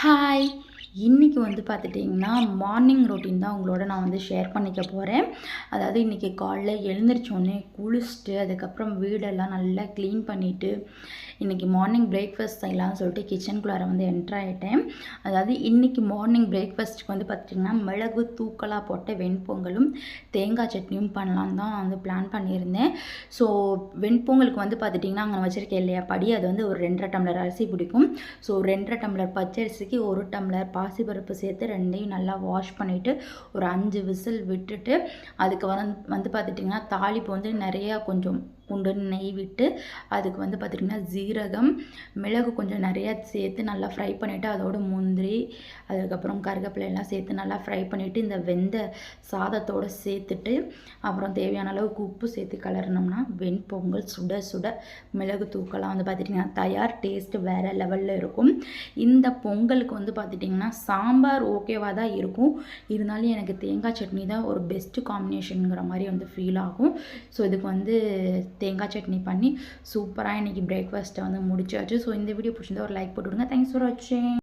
Hi! இன்னைக்கு வந்து பார்த்துட்டிங்கன்னா, மார்னிங் ரொட்டீன் தான் உங்களோட நான் வந்து ஷேர் பண்ணிக்க போறேன். அதாவது இன்னைக்கு காலைல எழுந்திரிச்சோனே குளிச்சுட்டு, அதுக்கப்புறம் வீடெல்லாம் நல்லா க்ளீன் பண்ணிட்டு, இன்னைக்கு மார்னிங் பிரேக்ஃபாஸ்ட் செய்யலாம்னு சொல்லிட்டு கிச்சனுக்குள்ளார வந்து என்டர் ஆயிட்டேன். அதாவது இன்னைக்கு மார்னிங் பிரேக்ஃபாஸ்ட்டுக்கு வந்து பார்த்துட்டிங்கன்னா, மிளகு தூக்கலா போட்ட வெண்பொங்கலும், தேங்காய் சட்னியும் பண்ணலான்னு தான் வந்து பிளான் பண்ணியிருந்தேன். ஸோ வெண்பொங்கலுக்கு வந்து பார்த்துட்டிங்கன்னா, அங்கே வச்சுருக்கேன் இல்லையா படி, அது வந்து ஒரு 2 1/2 டம்ளர் அரிசி பிடிக்கும். ஸோ 2 1/2 டம்ளர் பச்சரிசிக்கு 1 டம்ளர் பாசிப்பருப்பு சேர்த்து 2யும் நல்லா வாஷ் பண்ணிவிட்டு ஒரு 5 விசில் விட்டுட்டு, அதுக்கு வந்து பார்த்துட்டிங்கன்னா, தாளிப்பு வந்து நிறையா கொஞ்சம் பூண்டு நெய் விட்டு, அதுக்கு வந்து பார்த்திங்கன்னா ஜீரகம், மிளகு கொஞ்சம் நிறையா சேர்த்து நல்லா ஃப்ரை பண்ணிவிட்டு, அதோட முந்திரி, அதுக்கப்புறம் கருவேப்பிலை எல்லாம் சேர்த்து நல்லா ஃப்ரை பண்ணிவிட்டு, இந்த வெந்த சாதத்தோடு சேர்த்துட்டு, அப்புறம் தேவையான அளவுக்கு உப்பு சேர்த்து கலரினோம்னா வெண்பொங்கல் சுட சுட மிளகு தூக்கெல்லாம் வந்து பார்த்திட்டிங்கன்னா தயார். டேஸ்ட்டு வேறு லெவலில் இருக்கும். இந்த பொங்கலுக்கு வந்து பார்த்திட்டிங்கன்னா சாம்பார் ஓகேவாக தான் இருக்கும், இருந்தாலும் எனக்கு தேங்காய் சட்னி தான் ஒரு பெஸ்ட்டு காம்பினேஷனுங்கிற மாதிரி வந்து ஃபீல் ஆகும். ஸோ இதுக்கு வந்து தேங்காய் சட்னி பண்ணி சூப்பராக இன்றைக்கி பிரேக்ஃபாஸ்ட்டை வந்து முடிச்சாச்சு. ஸோ இந்த வீடியோ பிடிச்சிருந்தா ஒரு லைக் போட்டு விடுங்க. தேங்க்ஸ் ஃபார் வாட்சிங்.